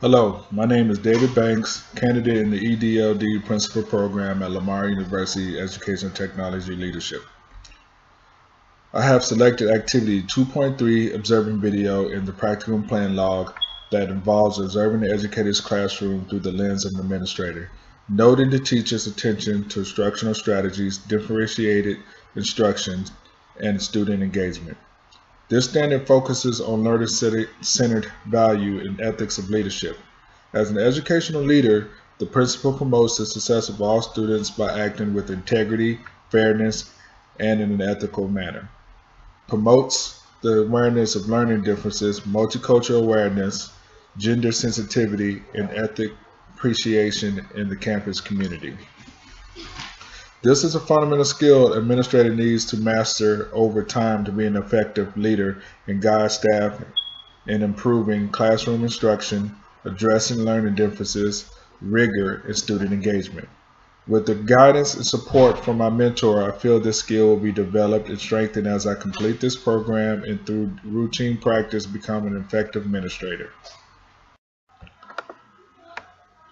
Hello, my name is David Banks, candidate in the EDLD Principal Program at Lamar University Education Technology Leadership. I have selected Activity 2.3 Observing Video in the Practicum Plan log that involves observing the educator's classroom through the lens of an administrator, noting the teacher's attention to instructional strategies, differentiated instruction, and student engagement. This standard focuses on learner-centered value and ethics of leadership. As an educational leader, the principal promotes the success of all students by acting with integrity, fairness, and in an ethical manner. Promotes the awareness of learning differences, multicultural awareness, gender sensitivity, and ethic appreciation in the campus community. This is a fundamental skill an administrator needs to master over time to be an effective leader and guide staff in improving classroom instruction, addressing learning differences, rigor, and student engagement. With the guidance and support from my mentor, I feel this skill will be developed and strengthened as I complete this program and through routine practice become an effective administrator.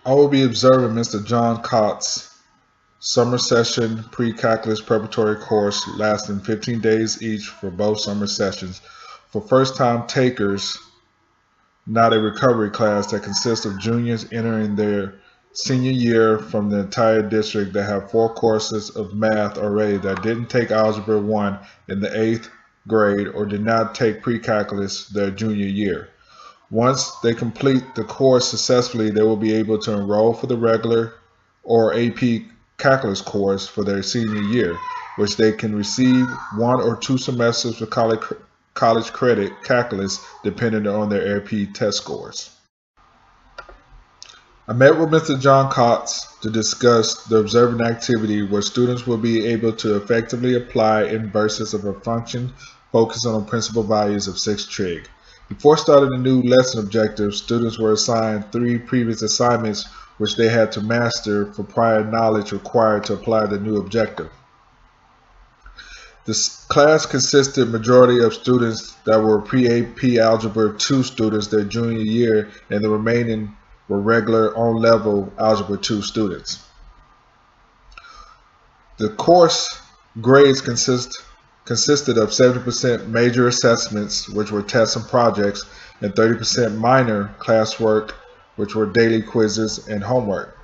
I will be observing Mr. John Cott's summer session pre-calculus preparatory course lasting 15 days each for both summer sessions for first-time takers, not a recovery class that consists of juniors entering their senior year from the entire district that have 4 courses of math already that didn't take Algebra 1 in the 8th grade or did not take pre-calculus their junior year. Once they complete the course successfully, they will be able to enroll for the regular or AP calculus course for their senior year, which they can receive 1 or 2 semesters of college credit calculus depending on their AP test scores. I met with Mr. John Cox to discuss the observing activity where students will be able to effectively apply inverses of a function focused on the principal values of 6 trig. Before starting the new lesson objectives, students were assigned 3 previous assignments which they had to master for prior knowledge required to apply the new objective. This class consisted majority of students that were pre-AP Algebra 2 students their junior year, and the remaining were regular on-level Algebra 2 students. The course grades consisted of 70% major assessments, which were tests and projects, and 30% minor classwork, which were daily quizzes and homework.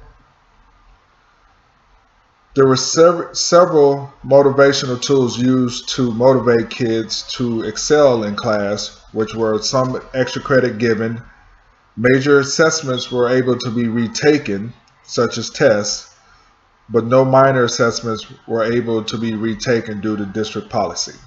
There were several motivational tools used to motivate kids to excel in class, which were some extra credit given. Major assessments were able to be retaken, such as tests, but no minor assessments were able to be retaken due to district policy.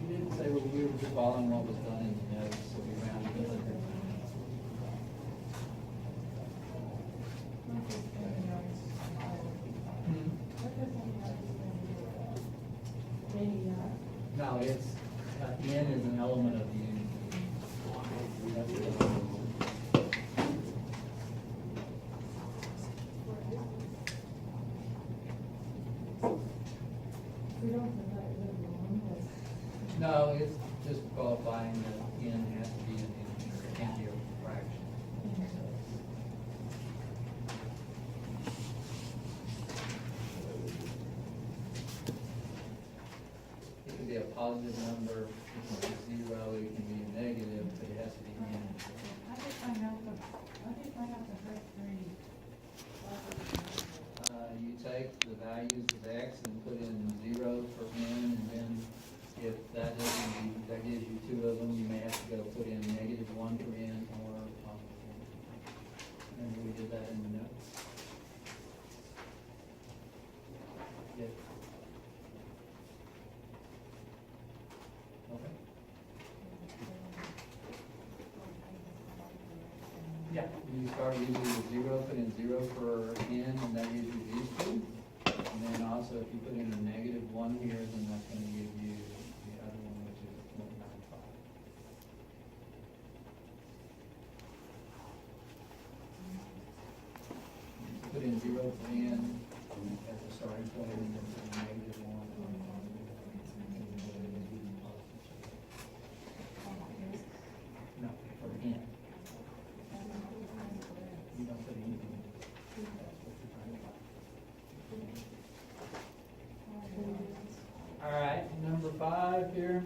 You didn't say what we were just following what was done in the notes, so we rounded it. No, it's, N is an element of the unit. That's it. No, it's just qualifying that N has to be an integer, it can't be a fraction. It can be a positive number, it can be 0, it can be a negative, but it has to be N. I think I have the first 3. You take the values of X and put in 0 for N, and then if that gives you 2 of them, you may have to go put in -1 for N or +1. Remember we did that in the notes? Yeah. Okay. Yeah. You start usually with 0, put in 0 for n, and that gives you these two. And then also if you put in a -1 here, then that's going to give you the other one, which is 0.95. Put in 0 for n as the starting point, and then put in -1. No, for n. You don't put anything. That's what you're trying to find. All right, number 5 here.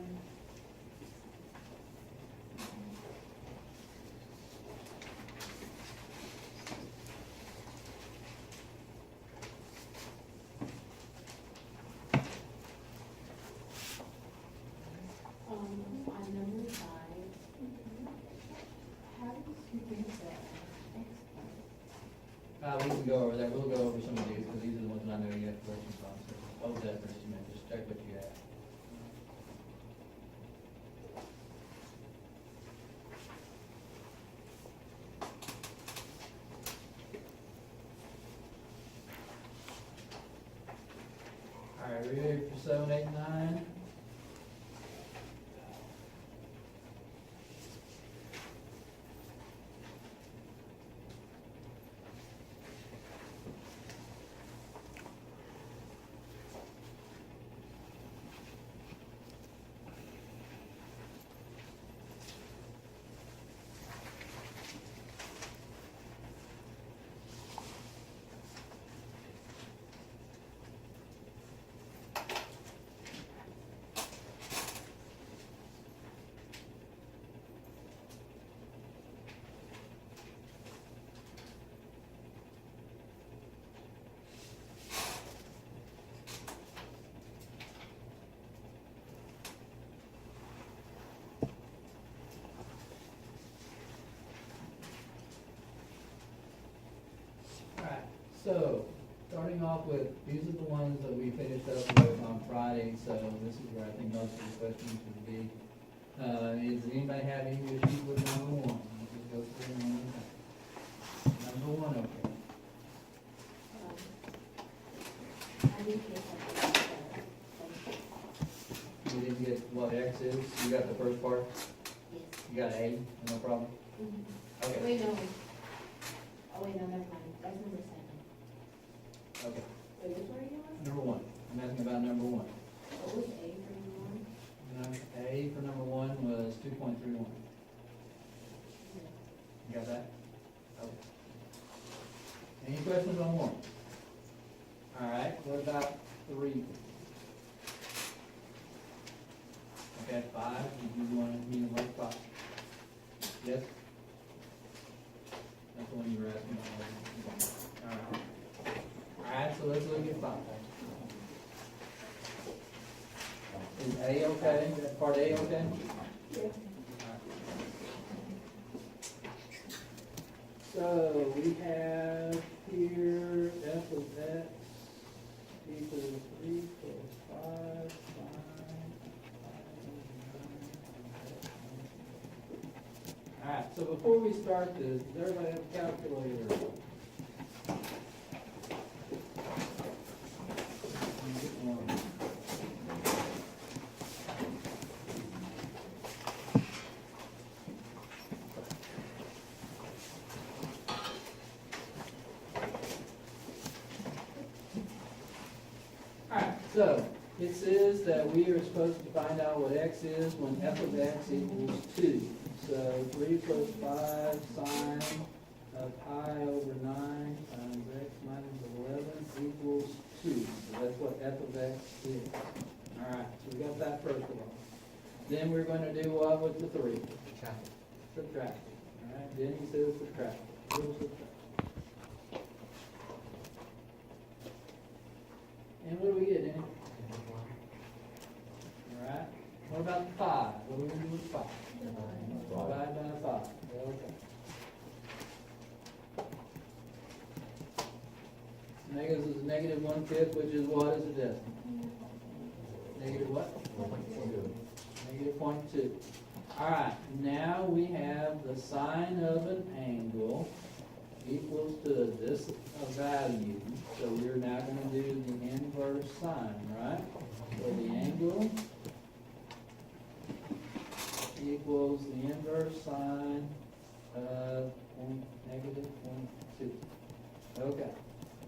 On number 5, how do you think that We can go over that, we'll go over some of these, because these are the ones that I know you have questions on, so hold that for just a minute, just check what you have. All right, ready for 7, 8, 9? So, starting off with, these are the ones that we finished up with on Friday, so this is where I think most of the questions would be. Does anybody have any issues with number 1? I'll just go through them one at a time. Number 1, okay. I didn't get that. You didn't get what X is? You got the first part? Yes. You got A, no problem? Okay, Wait, no. Oh, wait, no, never mind. That's number 7. okay. Wait, which one are you on? Number 1, I'm asking about number 1. What was A for number 1? A for number 1 was 2.31. You got that? Okay. Any questions on 1? All right, what about 3? Okay, 5, did you want me to work 5? Yes? That's the one you were asking about. All right. All right, so let's look at 5. Is A okay? Is part A okay? Yeah. So we have here f of x equals 3 plus 5 sine 5. All right, so before we start this, does everybody have a calculator? Get one. So, it says that we are supposed to find out what x is when f of x equals 2. So 3 plus 5 sine of pi over 9 times x minus 11 equals 2. So that's what f of x is. Alright, so we got that first of all. Then we're going to do what with the 3? Subtract. Alright, then he says subtract. We'll subtract. And what do we get, Danny? Alright, what about 5? What are we going to do with 5? Divide by 5. Okay. Negatives is negative 1/5, which is what is a decimal? Negative what? Negative 0.2. Alright, now we have the sine of an angle, equals to this value, so we're now gonna do the inverse sign, right? So the angle equals the inverse sign of -0.2. Okay,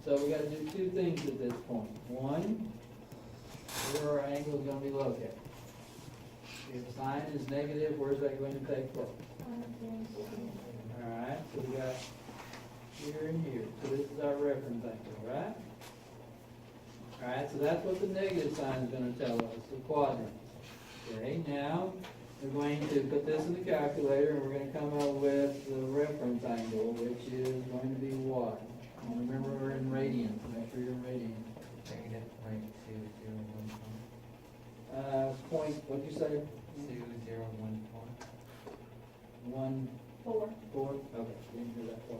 so we gotta do two things at this point. One, where our angle is gonna be located. If sine is negative, where's that going to take place? Alright, so we got here and here. So this is our reference angle, right? Alright, so that's what the negative sign is going to tell us, the quadrant. Okay, now we're going to put this in the calculator and we're going to come up with the reference angle, which is going to be what? And remember we're in radians, make sure you're in radians. Point, what'd you say? 2014. 1, Four. 4, okay, didn't do that 4.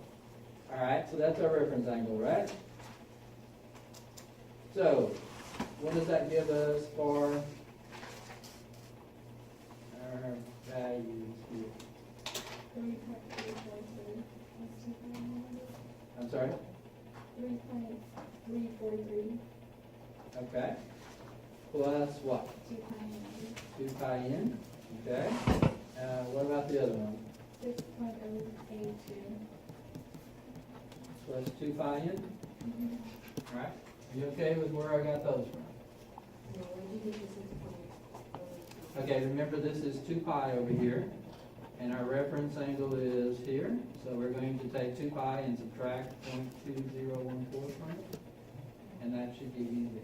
Alright, so that's our reference angle, right? So, what does that give us for our values here? 3.343. I'm sorry? 3.343. Okay. Plus what? 2 pi 2 pi n, okay. What about the other one? 6.082. Plus 2 pi n? Mm-hmm. Alright, are you okay with where I got those from? No, where did you get the 6.082? Okay, remember this is 2 pi over here, and our reference angle is here, so we're going to take 2 pi and subtract 0.2014 from it, and that should give you this.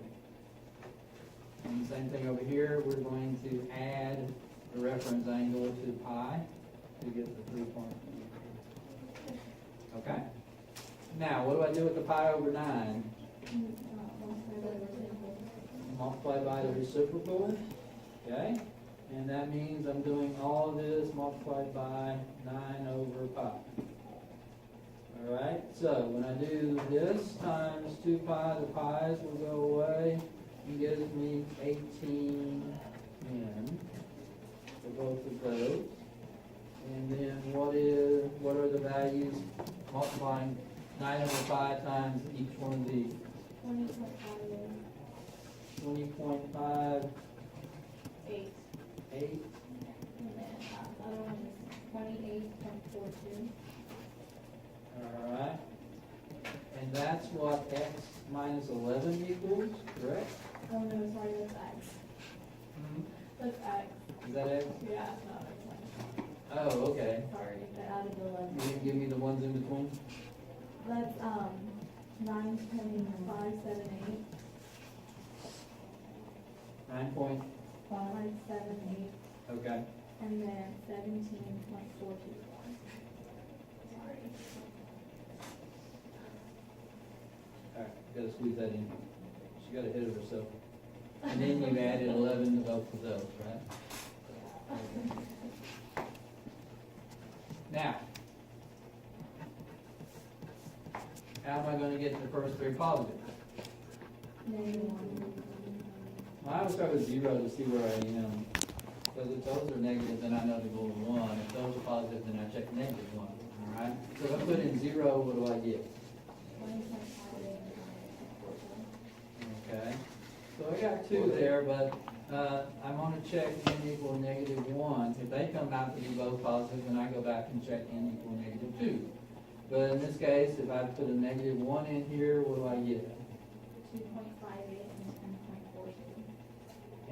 And the same thing over here, we're going to add the reference angle to pi to get the 3 point. Okay? Now, what do I do with the pi over 9? Multiply by the reciprocal, okay? And that means I'm doing all of this multiplied by 9 over pi. Alright, so when I do this times 2 pi, the pi's will go away. It gives me 18 n for both of those. And then what are the values multiplying 9 over 5 times each one of these? 20.58. 8. And then the other one is 28.42. Alright. And that's what x minus 11 equals, correct? Oh no, sorry, that's X. That's X. Is that x? Yeah, no, that's X. Oh, okay. Sorry, I added the You 11. didn't give me the ones in between? That's 9.578. 9 578. okay. And then 17.424. Sorry. Alright, gotta squeeze that in. She got ahead of herself. And then you added 11 to both of those, right? Now, how am I gonna get the first three positive? -1. Well, I always start with 0 to see where I am. Because if those are negative, then I know to go to 1. If those are positive, then I check -1. Alright? So if I put in 0, what do I get? 20.58. Okay. So I got 2 there, but I'm going to check n equal -1. If they come out to be both positive, then I go back and check n equal -2. But in this case, if I put a -1 in here, what do I get? 2.58 and 10.42.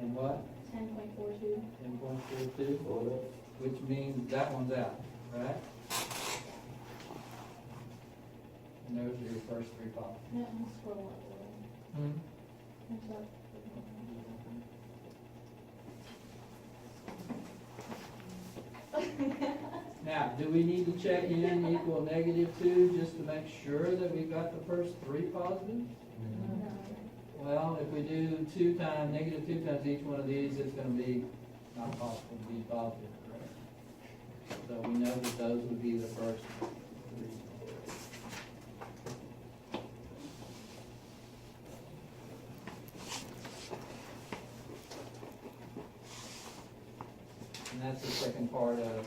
And what? 10.42. 10.42, which means that one's out, right? And those are your first three positive. No, I'm scroll up a little. There's up. Now, do we need to check n equal -2 just to make sure that we got the first three positives? No. Well, if we do -2 times each one of these, it's gonna be not possible to be positive, correct? So we know that those would be the first three. And that's the second part of.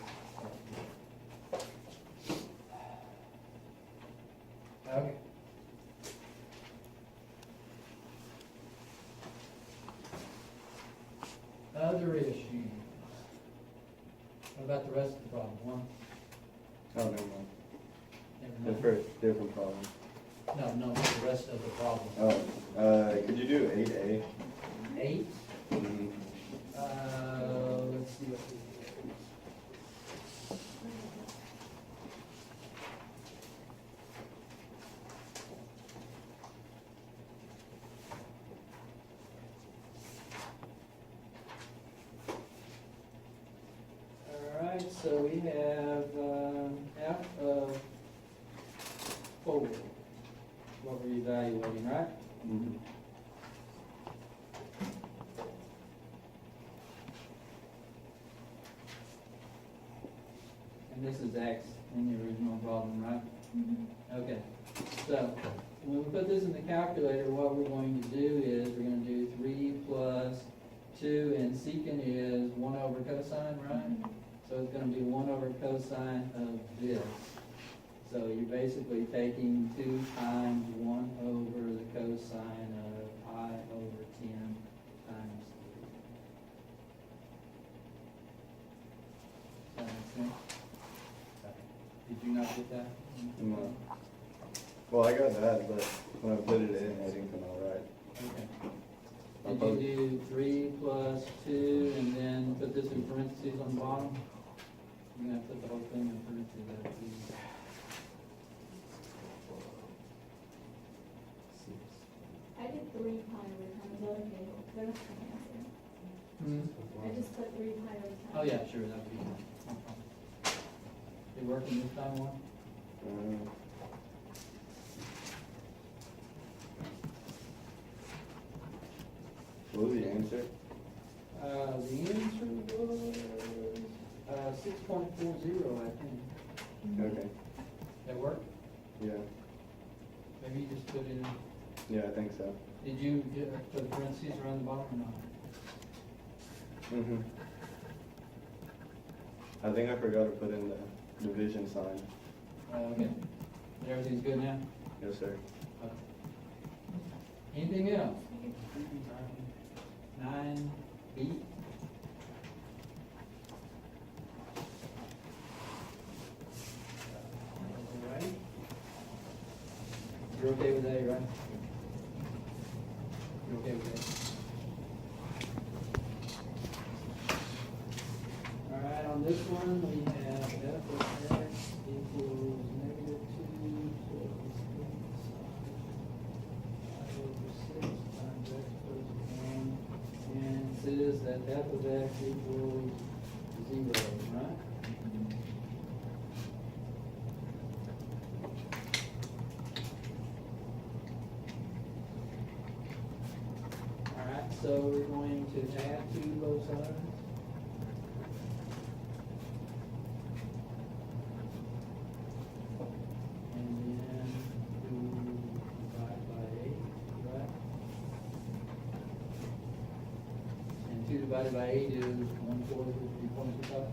other issues? What about the rest of the problem? One? Oh, never mind. Never mind. Different problem. No, the rest of the problem. Oh, could you do 8A? 8? Mm-hmm. Let's see what we do. All right, so we have F of 4, what we're evaluating, right? Mm-hmm. And this is X in the original problem, right? Okay, so when we put this in the calculator, what we're going to do is we're going to do 3 plus 2, and secant is 1 over cosine, right? So it's going to be 1 over cosine of this. So you're basically taking 2 times 1 over the cosine of pi over 10 times 3. Does that make sense? Did you not get that? No. Well, I got that, but when I put it in, it didn't come out right. Okay. Did you do 3 plus 2 and then put this in parentheses on the bottom? You're going to put the whole thing in parentheses there too. I did 3 pi over time, is that okay? That's the answer. I just put 3 pi over time. Oh, yeah, sure, that would be good. No problem. You working this time, one? What was the answer? The answer was 6.40, I think. Okay. That work? Yeah. Maybe you just put it in. Yeah, I think so. Did you put parentheses around the bottom or not? Mm-hmm. I think I forgot to put in the division sign. Okay. Everything's good now? Yes, sir. Anything else? 9B. All right. You're okay with that, right? You're okay with that? All right, on this one, we have f of x equals -2, so it's 5 over 6 times x plus 1. And it says that f of x equals 0, right? All right, so we're going to add to both sides. And then do divide by 8, right? And 2 divided by 8 is 1/4 of 3.25.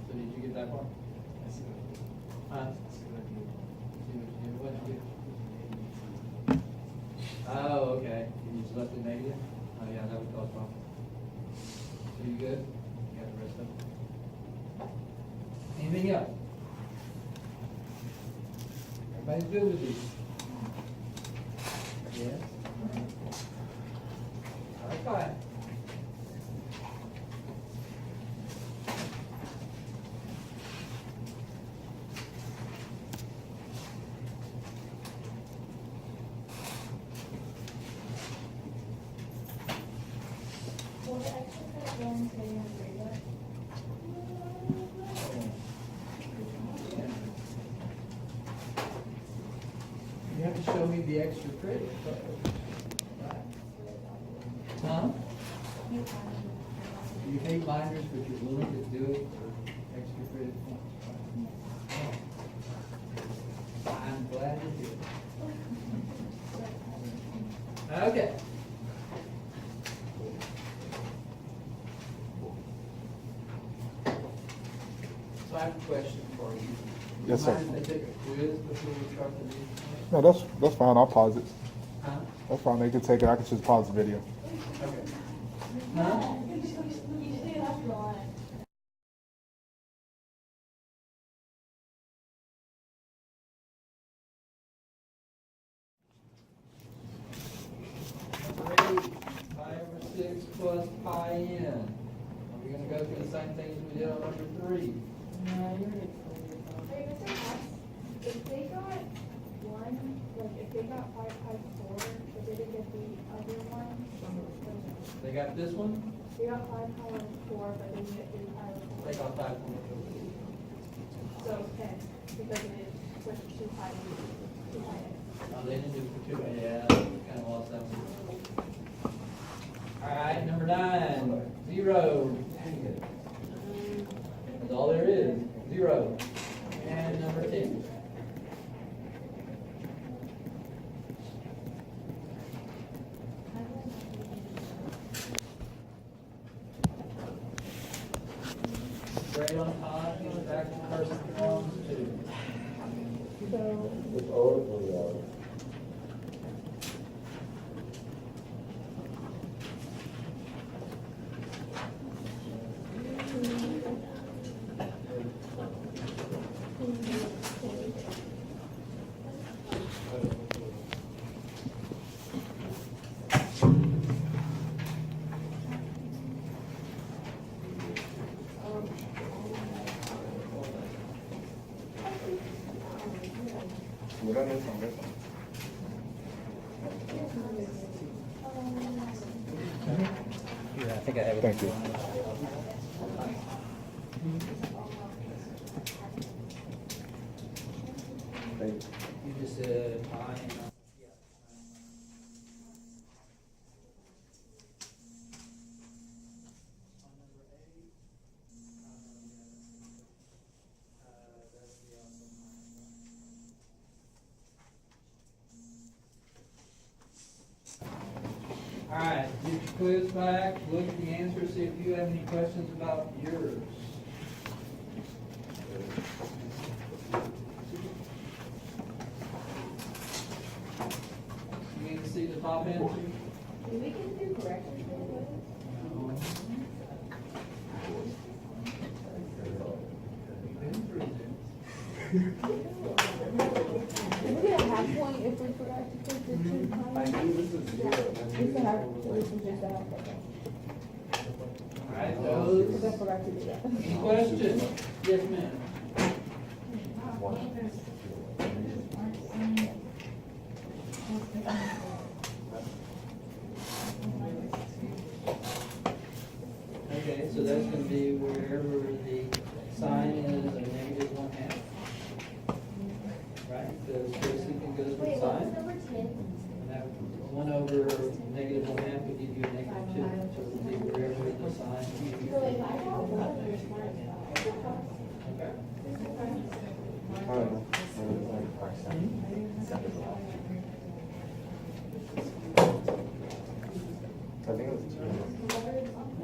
So did you get that part? Huh? See what you did. What did you do? Oh, okay. You just left it negative? Oh, yeah, that would cause problems. So you good? You got the rest of it? Anything else? Everybody's good with these? Yes? All right, fine. Will the extra credit go into your grade book? You have to show me the extra credit. Huh? You hate binders, but you're willing to do it for extra credit points. I'm glad to hear it. Okay. So I have a question for you. Yes, sir. Mind if I take a quiz before we start the meeting? No, that's fine. I'll pause it. Huh? That's fine. They can take it. I can just pause the video. Okay. Huh? You say that's a lot. Number 8, pi over 6 plus pi n. Are we gonna go through the same things we did on number 3? No, you're right. Wait, Mr. X, if they got one, like, if they got 5 pi 4, but they didn't get the other one, They got this one? they got 5 pi 4, but they didn't get 3 pi 4. They got 5 points. So 10, because it is with 2 pi, 2 pi n. Oh, they didn't do it for 2, yeah, kind of lost that one. All right, number 9, 0. That's all there is, 0. And number 10. Grade on top, goes back to the person who belongs to. So, Thank you. You just said pi and. All right, get your quiz back, look at the answers, see if you have any questions about yours. You need to see the top answer? we can do corrections really quick. No. Can we get a half point if we forgot to take the 2 pi? It's a half, so we can just a half point. All right, Because I those, forgot to do that. any questions? Yes, ma'am. Okay, so that's gonna be wherever the sign is a negative 1/2. Right, because Tracy goes with Wait, what was sign. number 10? And that 1 over negative 1/2 would give you a negative 2. So it would be wherever the sign. So if I got 1, there's 1. Okay. I think it was 2.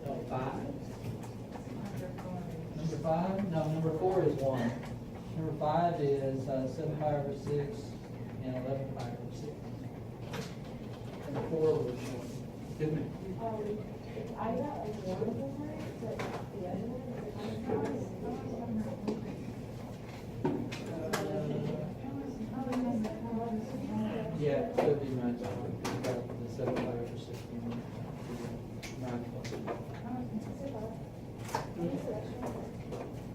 Oh, 5. Number 5? No, number 4 is 1. Number 5 is 7 pi over 6 and 11 pi over 6. Number 4 was 1. Excuse me. I got like 1 of them right, but the other one is Yeah, so it'd be 9. You got the 7 pi over 6. 9 plus.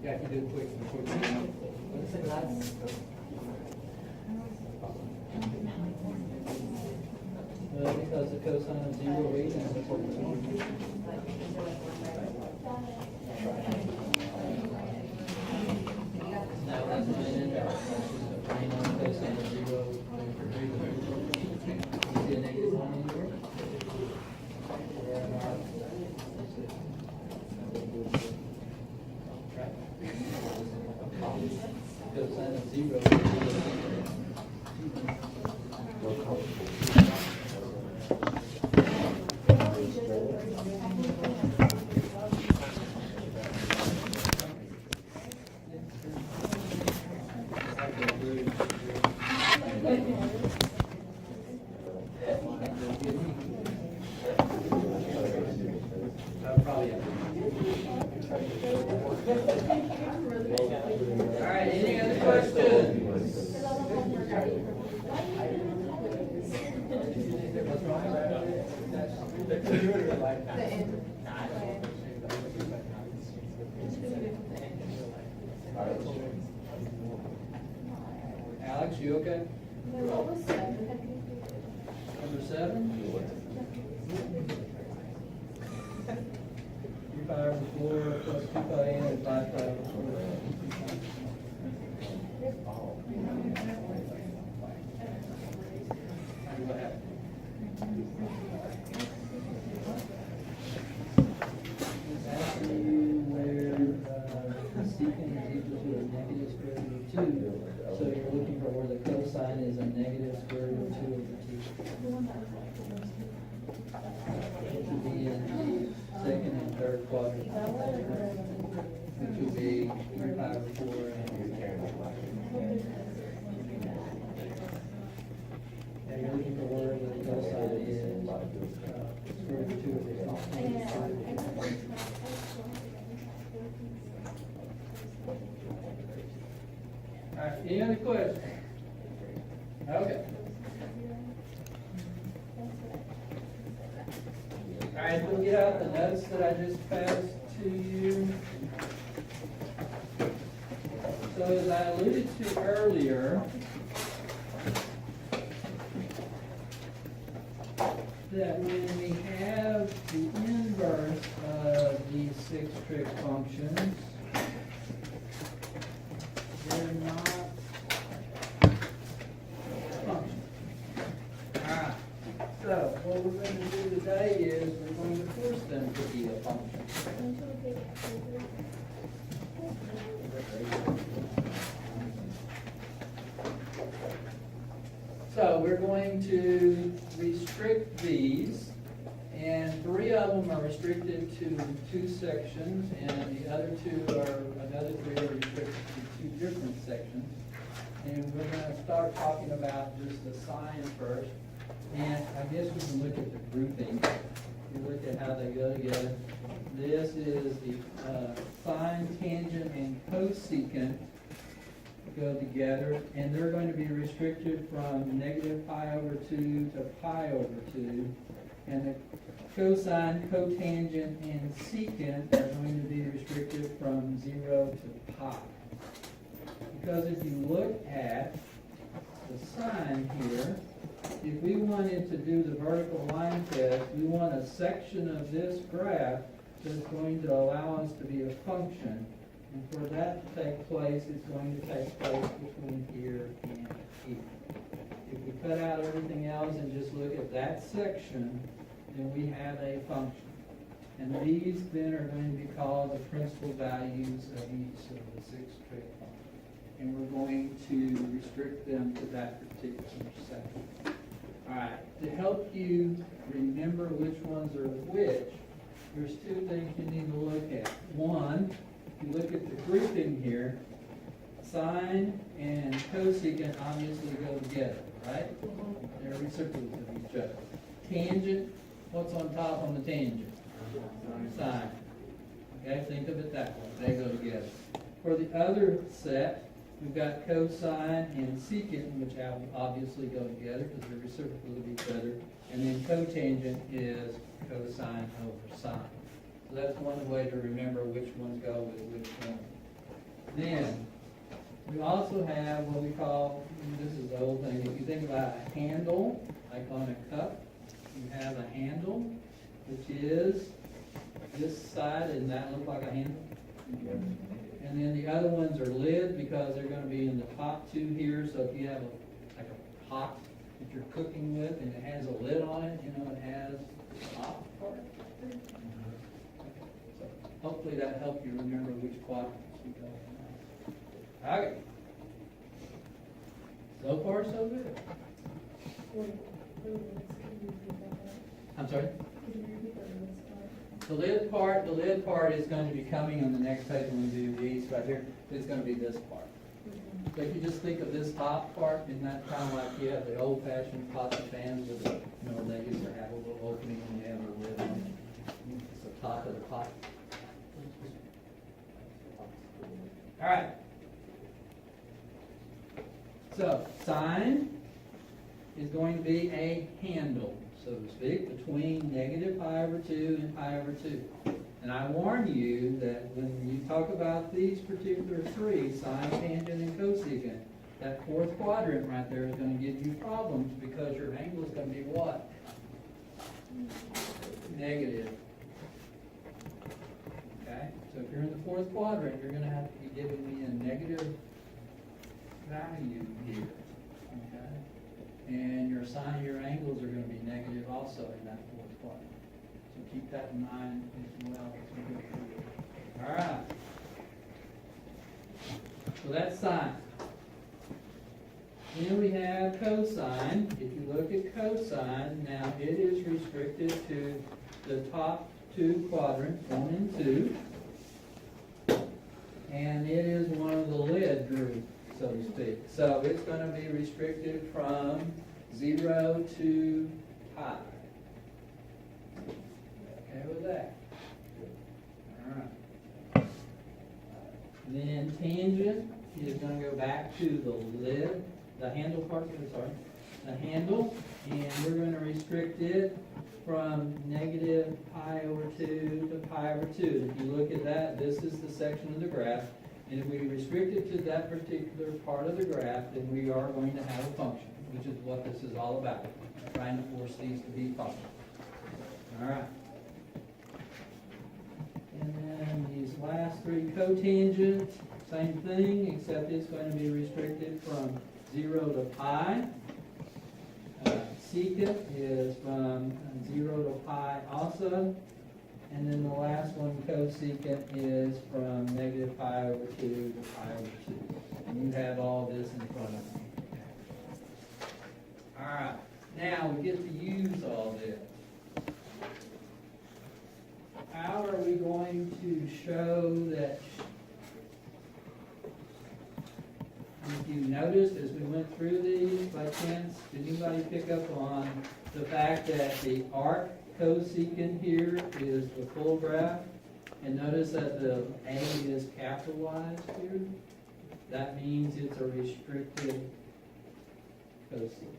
Yeah, if you do it quick, before you. What's the class? Because the cosine of 0 8 and that's what we want. No, that's not an index, that's just a plain on cosine of 0. You see a negative 1 anywhere? Right. Cosine of 0. probably have. All right, any other questions? What's Alex, you okay? What was seven? Number 7? 3 pi over 4 plus 2 pi n and 5 pi over 4. What happened? It's asking where secant is equal to a negative square root of 2. So you're looking for where the cosine is a negative square root of 2 over 2. Which would be in the second and third quadrant. Which would be 3 pi over 4 and and you're looking for where the cosine is square root of 2 over 2. All right, any other questions? Okay. All right, we'll get out the notes that I just passed to you. So as I alluded to earlier, that when we have the inverse of these 6 trig functions, they're not functions. Alright, so what we're going to do today is we're going to force them to be a function. So we're going to restrict these, and 3 of them are restricted to 2 sections, and the other 2 are, another 3 are restricted to 2 different sections. And we're going to start talking about just the sign first, and I guess we can look at the grouping. You look at how they go together. This is the sine, tangent, and cosecant go together, and they're going to be restricted from negative pi over 2 to pi over 2. And the cosine, cotangent, and secant are going to be restricted from 0 to pi. Because if you look at the sine here, if we wanted to do the vertical line test, we want a section of this graph that's going to allow us to be a function. And for that to take place, it's going to take place between here and here. If we cut out everything else and just look at that section, then we have a function. And these then are going to be called the principal values of each of the 6 trig functions. And we're going to restrict them to that particular section. All right, to help you remember which ones are which, there's 2 things you need to look at. One, if you look at the grouping here, sine and cosecant obviously go together, right? They're reciprocals of each other. Tangent, what's on top on the tangent? Sine. Okay, think of it that way. They go together. For the other set, we've got cosine and secant, which obviously go together because they're reciprocal of each other. And then cotangent is cosine over sine. So that's one way to remember which ones go with which one. Then, we also have what we call, this is the old thing, if you think about a handle, like on a cup, you have a handle, which is this side, and that look like a handle? And then the other ones are lid because they're going to be in the top 2 here. So if you have like a pot that you're cooking with and it has a lid on it, you know, it has the top part. So hopefully that helped you remember which quadrants we go in. Okay. So far, so good. I'm sorry? The lid part is going to be coming on the next page when we do these right here. It's going to be this part. So if you just think of this top part, isn't that kind of like you have the old-fashioned pots and pans with the, you know, they used to have a little opening and you have a lid on it. It's the top of the pot. All right. So sine is going to be a handle, so to speak, between negative pi over 2 and pi over 2. And I warn you that when you talk about these particular three, sine, tangent, and cosecant, that fourth quadrant right there is going to give you problems because your angle is going to be what? Negative. Okay? So if you're in the fourth quadrant, you're going to have to be giving me a negative value here. Okay? And your sine, your angles are going to be negative also in that fourth quadrant. So keep that in mind as well as we go through. All right. So that's sine. Then we have cosine. If you look at cosine, now it is restricted to the top two quadrants, 1 and 2. And it is one of the lid group, so to speak. So it's going to be restricted from 0 to pi. Okay with that? All right. Then tangent is going to go back to the lid, the handle part, the handle, and we're going to restrict it from negative pi over 2 to pi over 2. If you look at that, this is the section of the graph, and if we restrict it to that particular part of the graph, then we are going to have a function, which is what this is all about, trying to force these to be functions. All right. And then these last three, cotangent, same thing, except it's going to be restricted from 0 to pi. Secant is from 0 to pi also. And then the last one, cosecant, is from negative pi over 2 to pi over 2. And you have all this in front of you. All right. Now we get to use all this. How are we going to show that? If you noticed as we went through these, by chance, did anybody pick up on the fact that the arc cosecant here is the full graph? And notice that the A is capitalized here. That means it's a restricted cosecant.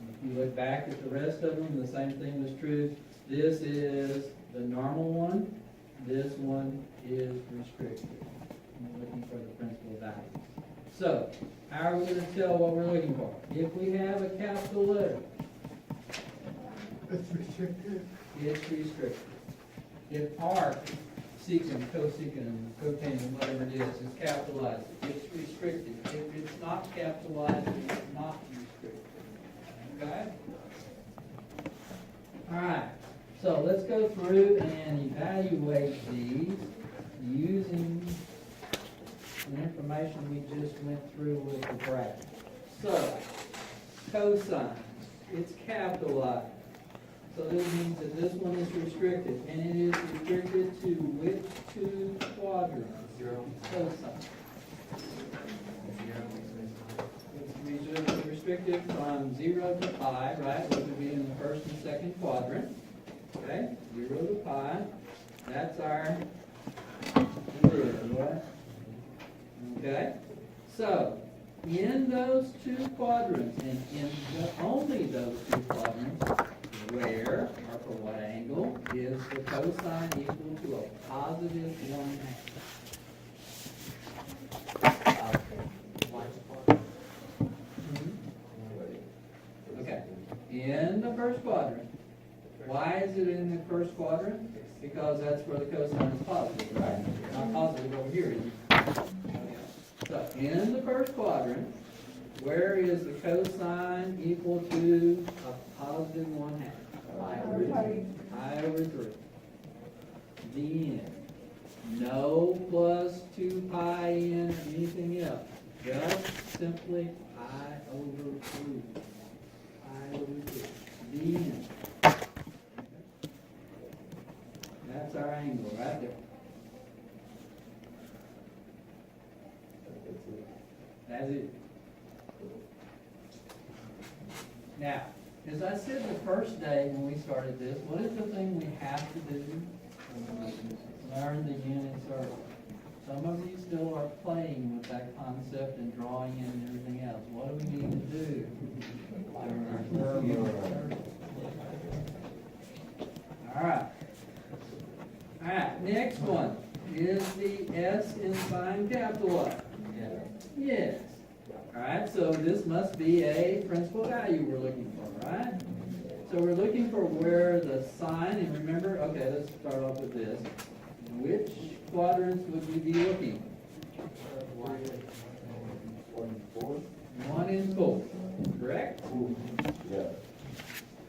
If you look back at the rest of them, the same thing was true. This is the normal one. This one is restricted. We're looking for the principal value. So, how are we going to tell what we're looking for? If we have a capital letter, It's restricted. it's restricted. If arc, secant, cosecant, cotangent, whatever it is capitalized, it's restricted. If it's not capitalized, it's not restricted. Okay? All right. So let's go through and evaluate these using the information we just went through with the graph. So, cosine, it's capitalized. So this means that this one is restricted, and it is restricted to which two quadrants? Cosine. It's restricted from 0 to pi, right, which would be in the first and second quadrant. Okay, 0 to pi. That's our lid, right? Okay, so in those two quadrants, and in only those two quadrants, where or for what angle is the cosine equal to a positive 1/2? Okay, in the first quadrant. Why is it in the first quadrant? Because that's where the cosine is positive, right? Not positive over here, is it? So, in the first quadrant, where is the cosine equal to a positive 1/2? Pi over 3. Pi over 3. Then, no plus 2 pi in or anything else. Just simply pi over 3. Pi over 3. Then, that's our angle right there. That's it. Now, as I said the first day when we started this, what is the thing we have to do? early. Some of you still are playing with that concept and drawing in and everything else. What do we need to do? Alright. Alright, next one. Is the S in sign capital I? Yes. Alright, so this must be a principal value we're looking for, right? So we're looking for where the sign, and remember, okay, let's start off with this. Which quadrants would we be looking? 1 and 4, correct? Yeah.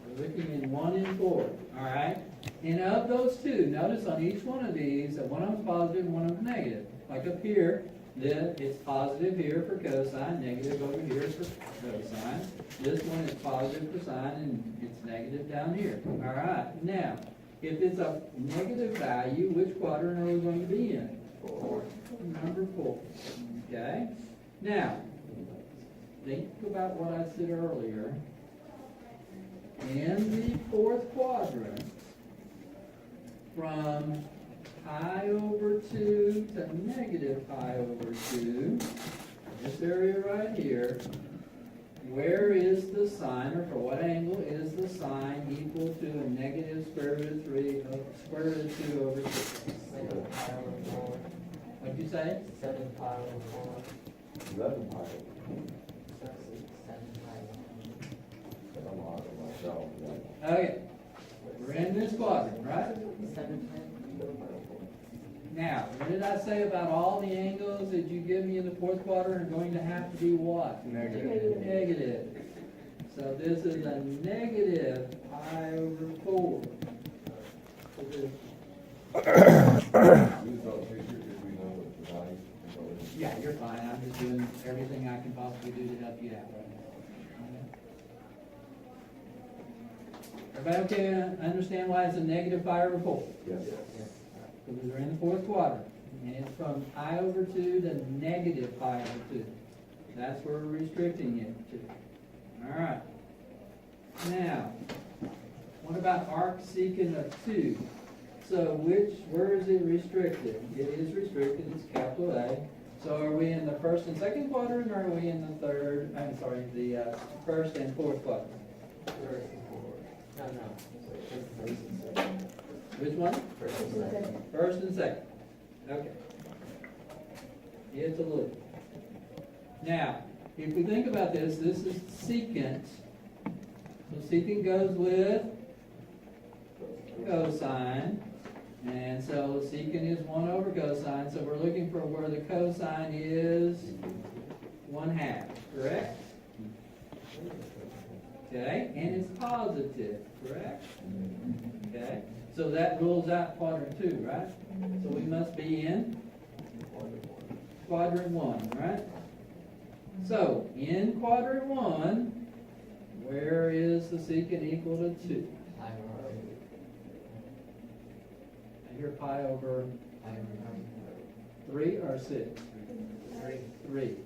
We're looking in 1 and 4, alright? And of those two, notice on each one of these that one of them's positive and one of them's negative. Like up here, then it's positive here for cosine, negative over here for cosine. This one is positive for sine and it's negative down here. Alright, now, if it's a negative value, which quadrant are we going to be in? 4. Number 4. Okay? Now, think about what I said earlier. In the fourth quadrant, from pi over 2 to negative pi over 2, this area right here, where is the sine, or for what angle is the sine equal to a negative square root of 3 square root of 2 over 6? 7 pi over 4. What'd you say? 7 pi over 4. 11 pi. 7 pi over 4. I'm on myself. Okay, we're in this quadrant, right? 7 pi. Now, what did I say about all the angles that you give me in the fourth quadrant are going to have to be what? Negative. Negative. So this is a negative pi over 4. So this- Yeah, you're fine. I'm just doing everything I can possibly do to help you out right now. Everybody okay? Understand why it's a negative pi over 4? Yes. Because we're in the fourth quadrant. And it's from pi over 2 to negative pi over 2. That's where we're restricting it to. Alright. Now, what about arc secant of 2? So where is it restricted? It is restricted, it's capital A. So are we in the first and second quadrant, or are we in the first and fourth quadrant? First and fourth. No. First and second. Which one? First and second. First and second. Okay. It's a loop. Now, if we think about this, this is secant. So secant goes with cosine. And so secant is 1 over cosine. So we're looking for where the cosine is 1/2, correct? Okay, and it's positive, correct? Okay, so that rules out quadrant 2, right? So we must be in quadrant 1, right? So, in quadrant 1, where is the secant equal to 2? Pi over I hear pi over 3 or 6? 3. 3.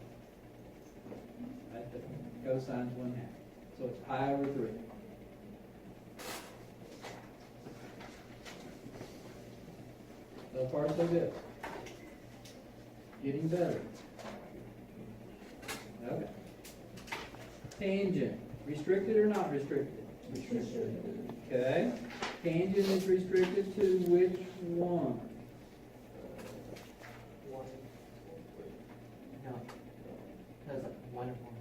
Right, the cosine's 1/2. So it's pi over 3. So far, so good. Getting better. Okay. Tangent, restricted or not restricted? Restricted. Okay. Tangent is restricted to which one? 1. No. Because 1 and 4.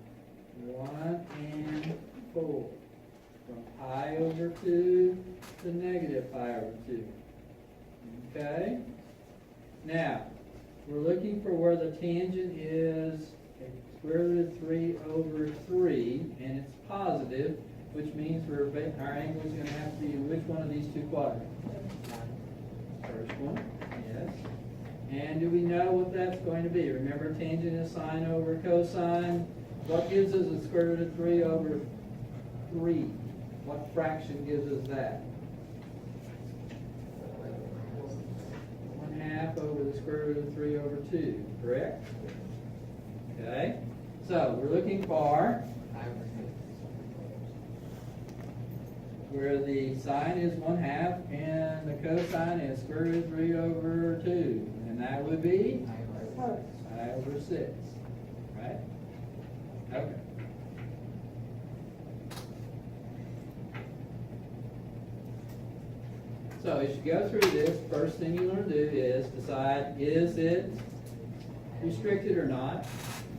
1 and 4. From pi over 2 to negative pi over 2. Okay? Now, we're looking for where the tangent is square root of 3 over 3, and it's positive, which means our angle is going to have to be in which one of these two quadrants? First one, yes. And do we know what that's going to be? Remember, tangent is sine over cosine. What gives us a square root of 3 over 3? What fraction gives us that? 1/2 over the square root of 3 over 2, correct? Okay, so we're looking for Pi over 6. where the sine is 1/2 and the cosine is square root of 3 over 2. And that would be pi over 6, right? Okay. So as you go through this, first thing you want to do is decide, is it restricted or not?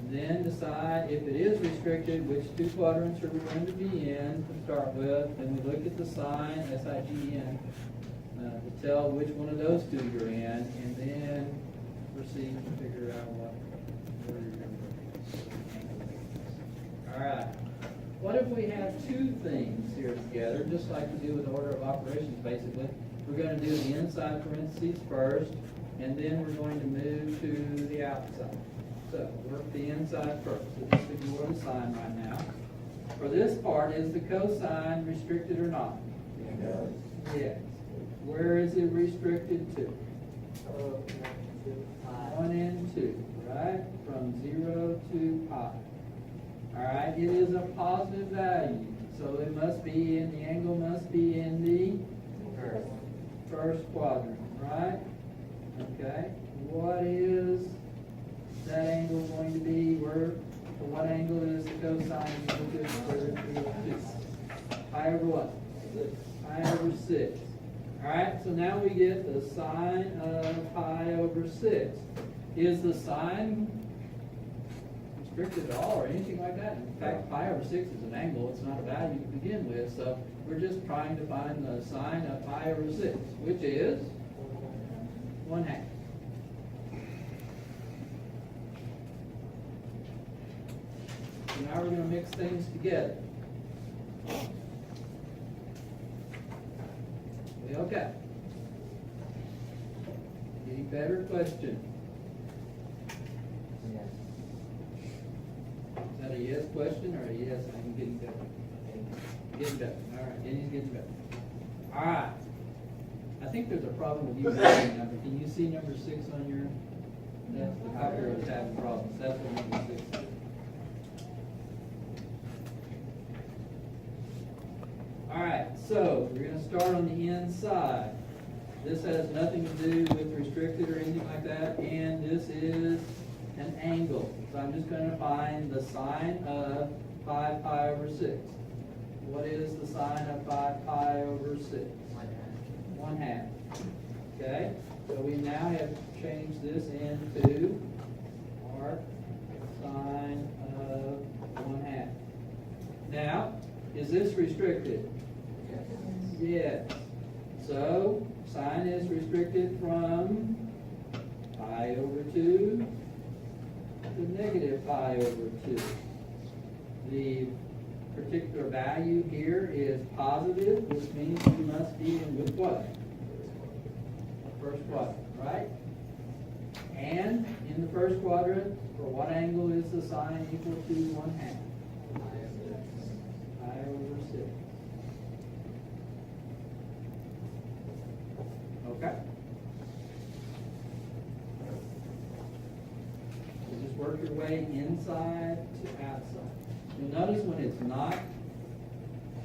Then decide if it is restricted, which two quadrants are we going to be in to start with. Then we look at the sign, S-I-G-N, to tell which one of those two you're in, and then proceed to figure out where you're going to be. All right. What if we have two things here together, just like we do with order of operations, basically? We're going to do the inside parentheses first, and then we're going to move to the outside. So work the inside first. So just ignore the sign right now. For this part, is the cosine restricted or not? Yes. Where is it restricted to? 1 and 2, right? From 0 to pi. All right, it is a positive value, so it must be in, the angle must be in the first quadrant, right? Okay, what is that angle going to be? For what angle is the cosine equal to square root of 2? Pi over what? Pi over 6. All right, so now we get the sine of pi over 6. Is the sine restricted at all or anything like that? In fact, pi over 6 is an angle, it's not a value to begin with, so we're just trying to find the sine of pi over 6, which is 1/2. So now we're going to mix things together. Okay. Any better question? Is that a yes question or a yes, I'm getting better? Getting better. All right, Denny's getting better. All right. I think there's a problem with you reading number. Can you see number 6 on your? That's the copier was having problems. That's what number 6 is. All right, so we're going to start on the inside. This has nothing to do with restricted or anything like that, and this is an angle. So I'm just going to find the sine of 5 pi over 6. What is the sine of 5 pi over 6? 1/2. Okay, so we now have changed this into arc sine of 1/2. Now, is this restricted? Yes. So, sine is restricted from pi over 2 to negative pi over 2. The particular value here is positive, which means we must be in which quadrant? First quadrant, right? And in the first quadrant, for what angle is the sine equal to 1/2? Pi over 6. Okay. So just work your way inside to outside. You'll notice when it's not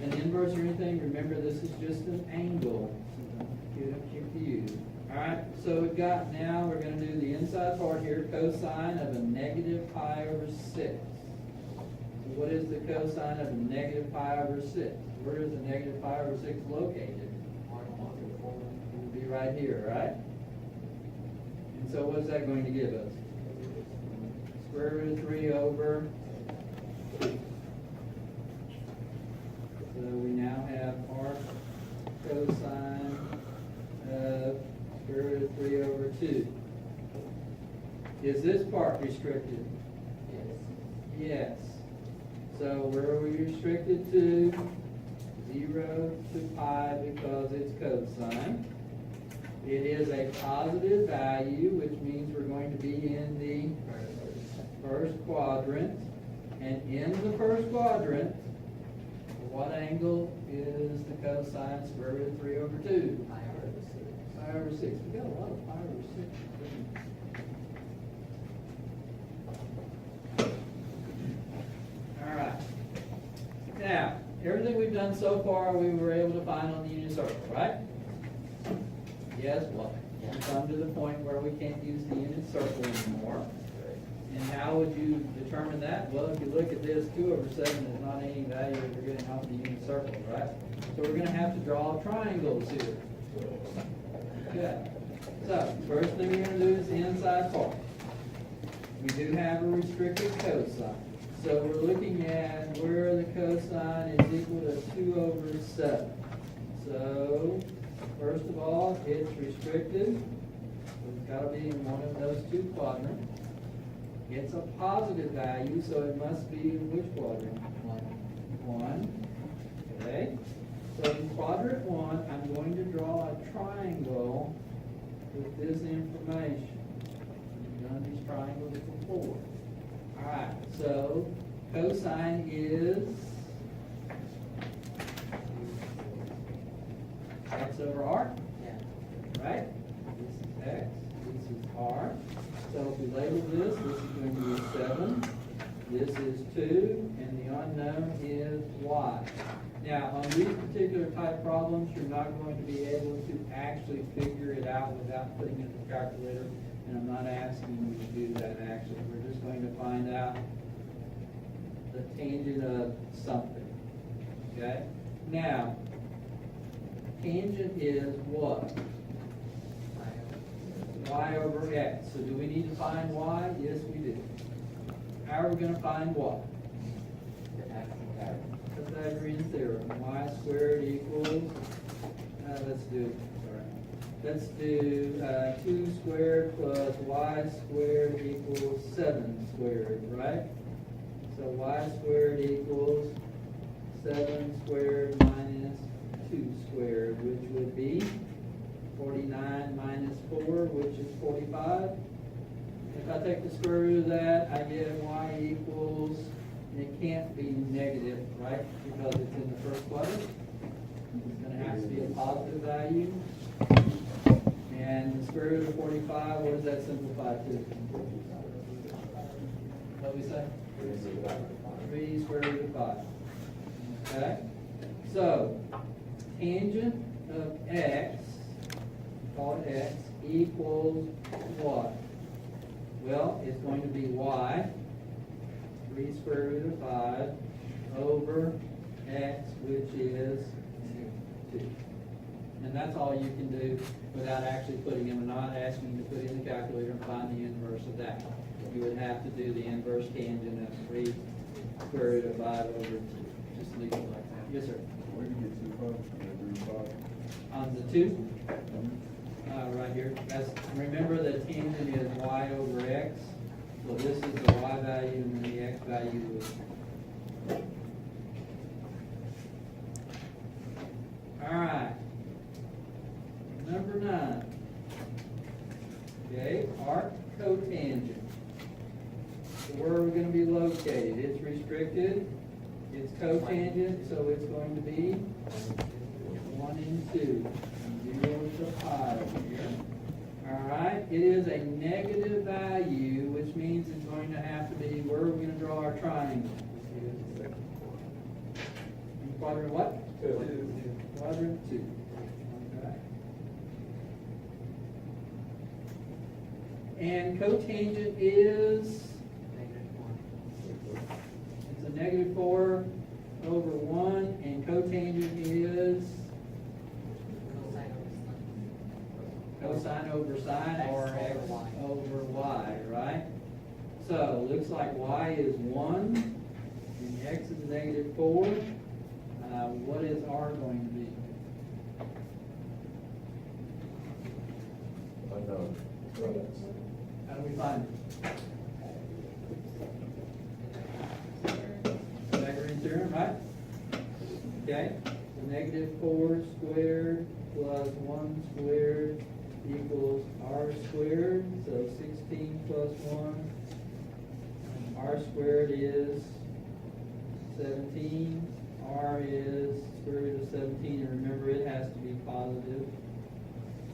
an inverse or anything, remember this is just an angle. So don't get confused. Alright, so we've got now, we're going to do the inside part here, cosine of a negative pi over 6. So what is the cosine of a negative pi over 6? Where is the negative pi over 6 located? It would be right here, right? And so what is that going to give us? Square root of 3 over 2. So we now have arc cosine of square root of 3 over 2. Is this part restricted? Yes. So where are we restricted to? 0 to pi because it's cosine. It is a positive value, which means we're going to be in the first quadrant. And in the first quadrant, what angle is the cosine square root of 3 over 2? Pi over 6. We got a lot of pi over 6. All right. Now, everything we've done so far we were able to find on the unit circle, right? Yes, what? We come to the point where we can't use the unit circle anymore. And how would you determine that? Well, if you look at this, 2/7 is not any value that we're getting off the unit circle, right? So we're gonna have to draw triangles here. Okay. So, first thing we're gonna do is the inside part. We do have a restricted cosine. So we're looking at where the cosine is equal to 2/7. So, first of all, it's restricted. So it's gotta be in one of those two quadrants. It's a positive value, so it must be in which quadrant? One. Okay. So in quadrant 1, I'm going to draw a triangle with this information. We've done these triangles before. Alright, so cosine is x over r. Right? This is x, this is r. So if we label this is going to be 7, this is 2, and the unknown is y. Now, on these particular type problems, you're not going to be able to actually figure it out without putting it in the calculator, and I'm not asking you to do that actually. We're just going to find out the tangent of something, okay? Now, tangent is what? Y over x. So do we need to find y? Yes, we do. How are we going to find y? Pythagorean theorem. Y squared equals, let's do 2 squared plus y squared equals 7 squared, right? So y squared equals 7 squared minus 2 squared, which would be 49 minus 4, which is 45. If I take the square root of that, I get y equals, and it can't be negative, right? Because it's in the first quadrant. It's going to have to be a positive value. And the square root of 45, what does that simplify to? What do we say? 3 square root of 5. Okay? So, tangent of x, call it x, equals what? Well, it's going to be y, 3 square root of 5, over x, which is 2. And that's all you can do without actually putting in. I'm not asking you to put in the calculator and find the inverse of that. You would have to do the inverse tangent of 3 square root of 5 over 2. Just leave it like that. Yes, sir? Where do you get 2 from? On the 2? Right here. That's, remember the tangent is y over x. So this is the y value and then the x value is. Alright. Number 9. Okay, arc cotangent. So where are we going to be located? It's restricted. It's cotangent, so it's going to be 1 and 2. 0 to 5 here. Alright, it is a negative value, which means it's going to have to be, where are we going to draw our triangle? In quadrant what? 2. Quadrant 2. Okay. And cotangent is? It's a negative 4 over 1, and cotangent is? Cosine over sine, or x over y, right? So, looks like y is 1, and x is negative 4. What is r going to be? Unknown. How do we find it? Pythagorean theorem, right? Okay, so negative 4 squared plus 1 squared equals r squared, so 16 plus 1. R squared is 17. R is square root of 17, and remember it has to be positive,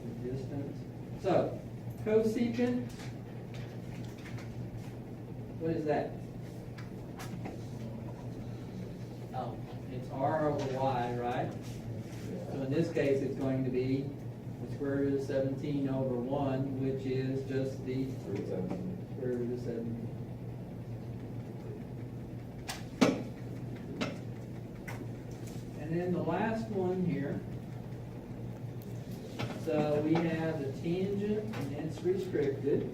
the distance. So, cosecant, what is that? Oh, it's r over y, right? So in this case, it's going to be the square root of 17 over 1, which is just the square root of 17. And then the last one here. So we have the tangent, and it's restricted.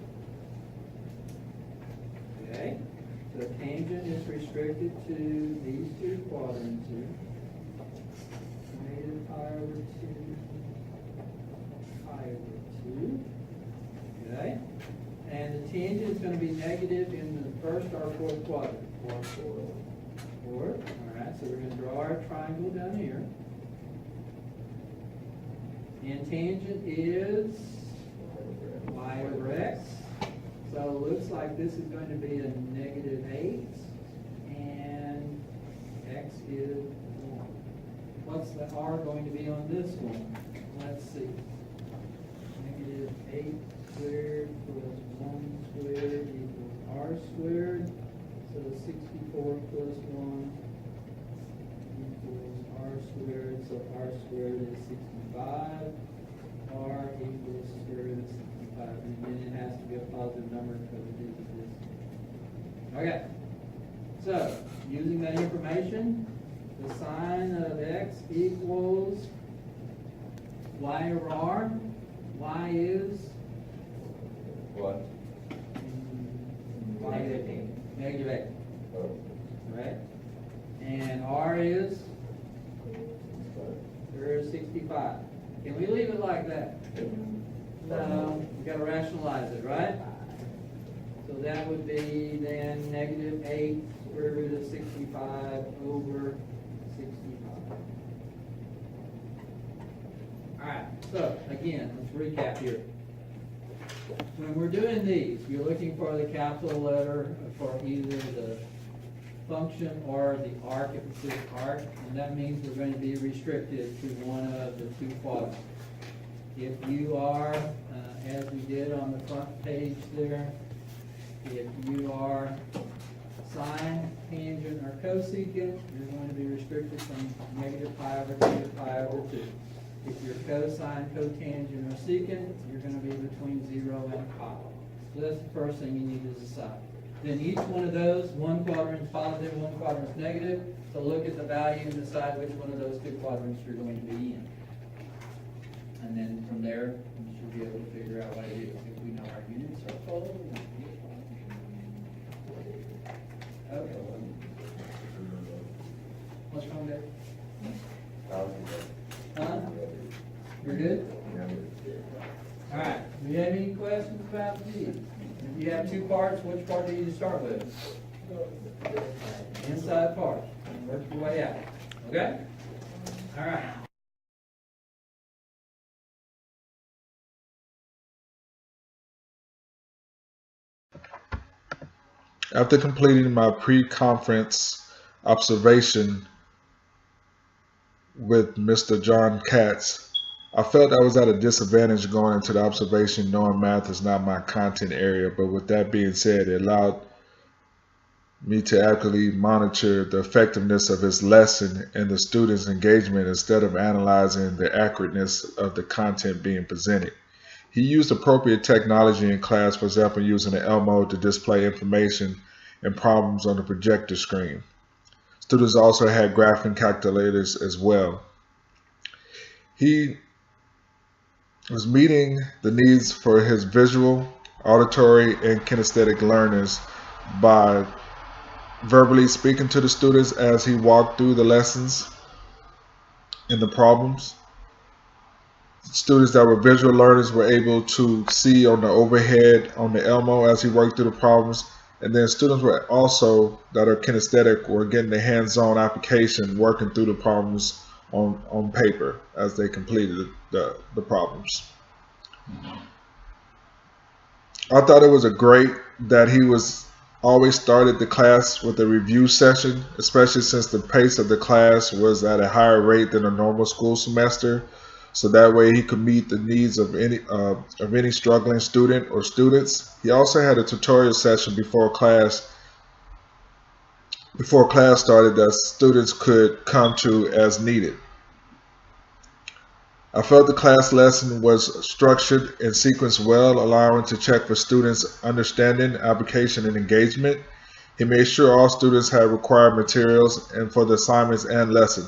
Okay? So tangent is restricted to these two quadrants here. Negative pi over 2, pi over 2. Okay? And the tangent is going to be negative in the first or fourth quadrant. Fourth. Alright, so we're going to draw our triangle down here. And tangent is y over x. So it looks like this is going to be a negative 8, and x is 1. What's the r going to be on this one? Let's see. Negative 8 squared plus 1 squared equals r squared. So 64 plus 1 equals r squared. So r squared is 65. R equals square root of 65. And then it has to be a positive number because it is this. Okay. So, using that information, the sine of x equals y over r. Y is? What? Negative 8. Right? And r is? Square root of 65. Can we leave it like that? No, we've got to rationalize it, right? So that would be then negative 8 square root of 65 over 65. Alright, so again, let's recap here. When we're doing these, you're looking for the capital letter for either the function or the arc if it's this arc, and that means we're going to be restricted to one of the two quadrants. If you are, as we did on the front page there, if you are sine, tangent, or cosecant, you're going to be restricted from negative pi over negative pi over 2. If you're cosine, cotangent, or secant, you're going to be between 0 and pi. So that's the first thing you need to decide. Then each one of those, one quadrant is positive, one quadrant is negative. So look at the value and decide which one of those two quadrants you're going to be in. And then from there, you should be able to figure out what it is. If we know our units are full. Okay. What's wrong there? Huh? You're good? All right. Do you have any questions about these? If you have two parts, which part do you start with? Inside part. And work your way out. Okay? All right. After completing my pre-conference observation with Mr. John Katz, I felt I was at a disadvantage going into the observation knowing math is not my content area, but with that being said, it allowed me to accurately monitor the effectiveness of his lesson and the students' engagement instead of analyzing the accurateness of the content being presented. He used appropriate technology in class, for example, using the L mode to display information and problems on the projector screen. Students also had graphing calculators as well. He was meeting the needs for his visual, auditory, and kinesthetic learners by verbally speaking to the students as he walked through the lessons and the problems. Students that were visual learners were able to see on the overhead on the Elmo as he worked through the problems. And then students were also, that are kinesthetic, were getting the hands-on application, working through the problems on paper as they completed the problems. I thought it was great that he was always started the class with a review session, especially since the pace of the class was at a higher rate than a normal school semester. So that way he could meet the needs of any struggling student or students. He also had a tutorial session before class before class started that students could come to as needed. I felt the class lesson was structured and sequenced well, allowing to check for students' understanding, application, and engagement. He made sure all students had required materials and for the assignments and lesson.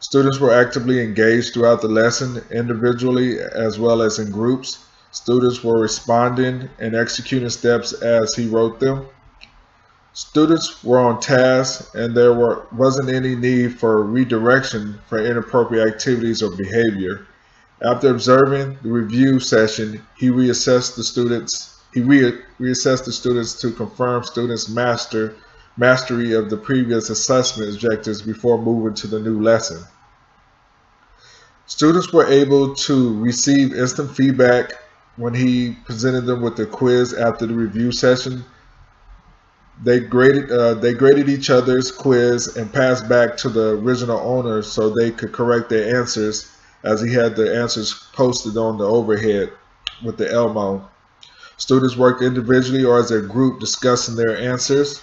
Students were actively engaged throughout the lesson, individually as well as in groups. Students were responding and executing steps as he wrote them. Students were on task, and there wasn't any need for redirection for inappropriate activities or behavior. After observing the review session, he reassessed the students. Reassessed the students to confirm students' mastery of the previous assessment objectives before moving to the new lesson. Students were able to receive instant feedback when he presented them with the quiz after the review session. They graded each other's quiz and passed back to the original owner so they could correct their answers, as he had the answers posted on the overhead with the Elmo. Students worked individually or as a group discussing their answers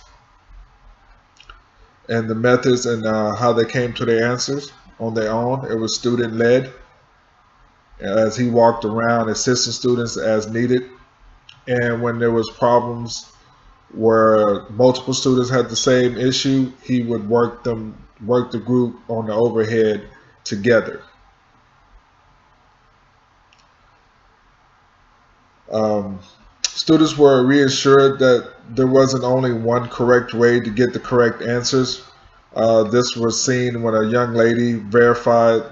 and the methods and how they came to their answers on their own. It was student-led, as he walked around assisting students as needed. And when there was problems where multiple students had the same issue, he would work the group on the overhead together. Students were reassured that there wasn't only one correct way to get the correct answers. This was seen when a young lady verified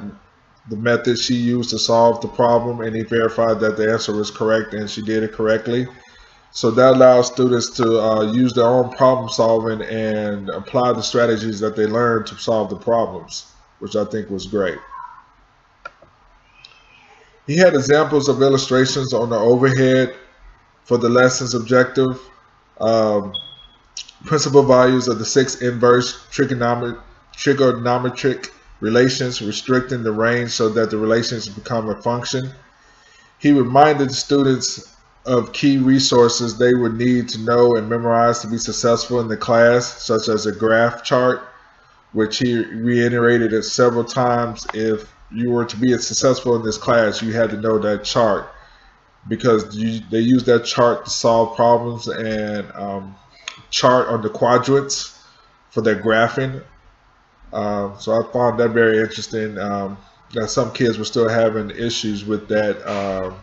the method she used to solve the problem, and he verified that the answer was correct and she did it correctly. So that allows students to use their own problem solving and apply the strategies that they learned to solve the problems, which I think was great. He had examples of illustrations on the overhead for the lesson's objective. Principal values of the 6 inverse trigonometric relations, restricting the range so that the relations become a function. He reminded the students of key resources they would need to know and memorize to be successful in the class, such as a graph chart, which he reiterated it several times. If you were to be successful in this class, you had to know that chart, because they use that chart to solve problems and chart on the quadrants for their graphing. So I found that very interesting, that some kids were still having issues with that,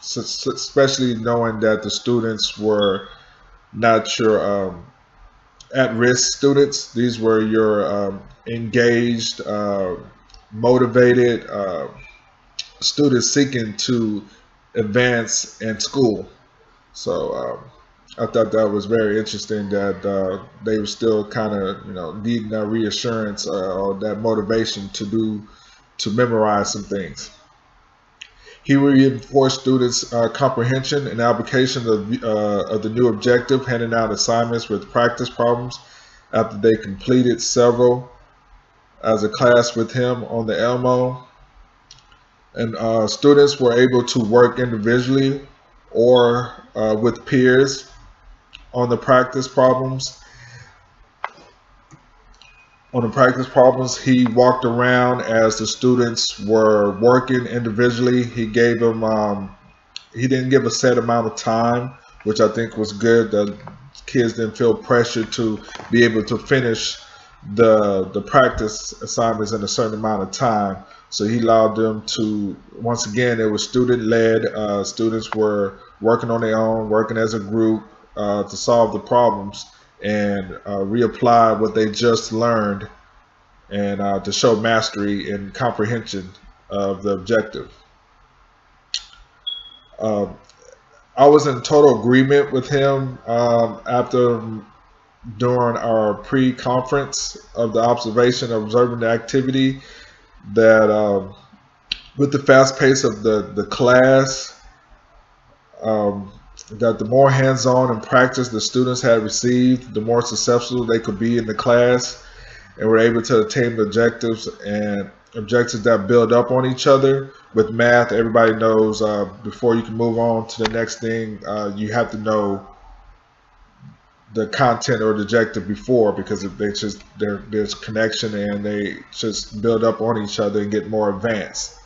especially knowing that the students were not your at-risk students. These were your engaged, motivated students seeking to advance in school. So I thought that was very interesting that they were still kind of, needing that reassurance or that motivation to memorize some things. He reinforced students' comprehension and application of the new objective, handing out assignments with practice problems after they completed several as a class with him on the Elmo. And students were able to work individually or with peers on the practice problems. On the practice problems, he walked around as the students were working individually. He gave them, he didn't give a set amount of time, which I think was good. The kids didn't feel pressure to be able to finish the practice assignments in a certain amount of time. So he allowed them to, once again, it was student-led. Students were working on their own, working as a group to solve the problems and reapply what they just learned, and to show mastery and comprehension of the objective. I was in total agreement with him during our pre-conference of the observation, observing the activity, that with the fast pace of the class, that the more hands-on and practice the students had received, the more successful they could be in the class and were able to attain the objectives, and objectives that build up on each other. With math, everybody knows before you can move on to the next thing, you have to know the content or the objective before, because there's connection and they just build up on each other and get more advanced.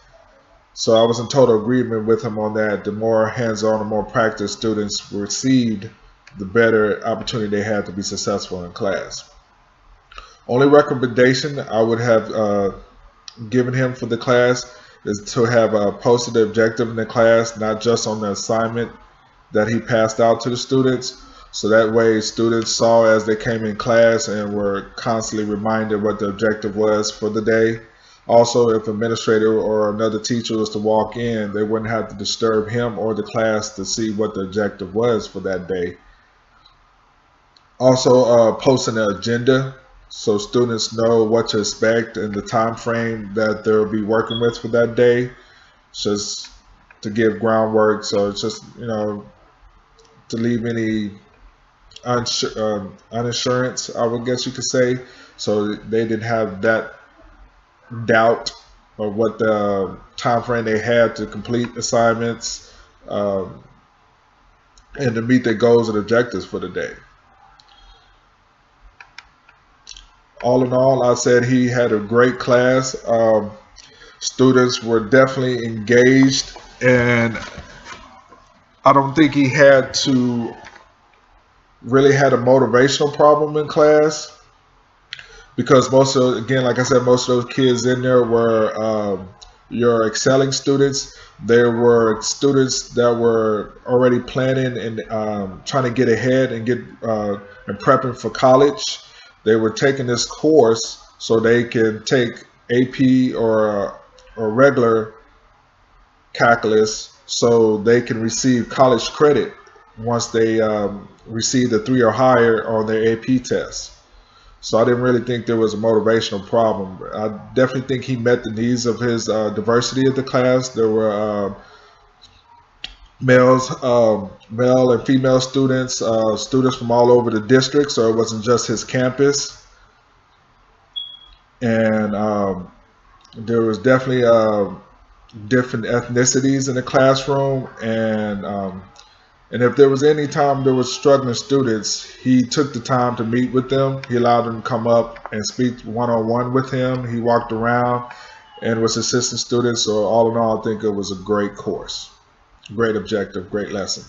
So I was in total agreement with him on that. The more hands-on and more practice students received, the better opportunity they had to be successful in class. Only recommendation I would have given him for the class is to have posted the objective in the class, not just on the assignment that he passed out to the students. So that way students saw as they came in class and were constantly reminded what the objective was for the day. Also, if administrator or another teacher was to walk in, they wouldn't have to disturb him or the class to see what the objective was for that day. Also, posting an agenda so students know what to expect and the time frame that they'll be working with for that day, just to give groundwork. So it's just, you know, to leave any uninsurance, I would guess you could say, so they didn't have that doubt of what the time frame they had to complete assignments and to meet their goals and objectives for the day. All in all, I said he had a great class. Students were definitely engaged, and I don't think he had to really had a motivational problem in class, because most of, again, like I said, most of those kids in there were your excelling students. There were students that were already planning and trying to get ahead and get and prepping for college. They were taking this course so they can take AP or regular calculus, so they can receive college credit once they receive the 3 or higher on their AP test. So I didn't really think there was a motivational problem. I definitely think he met the needs of his diversity of the class. There were male and female students, students from all over the district, so it wasn't just his campus. And there was definitely different ethnicities in the classroom, and if there was any time there was struggling students, he took the time to meet with them. He allowed them to come up and speak one-on-one with him. He walked around and was assisting students. So all in all, I think it was a great course, great objective, great lesson.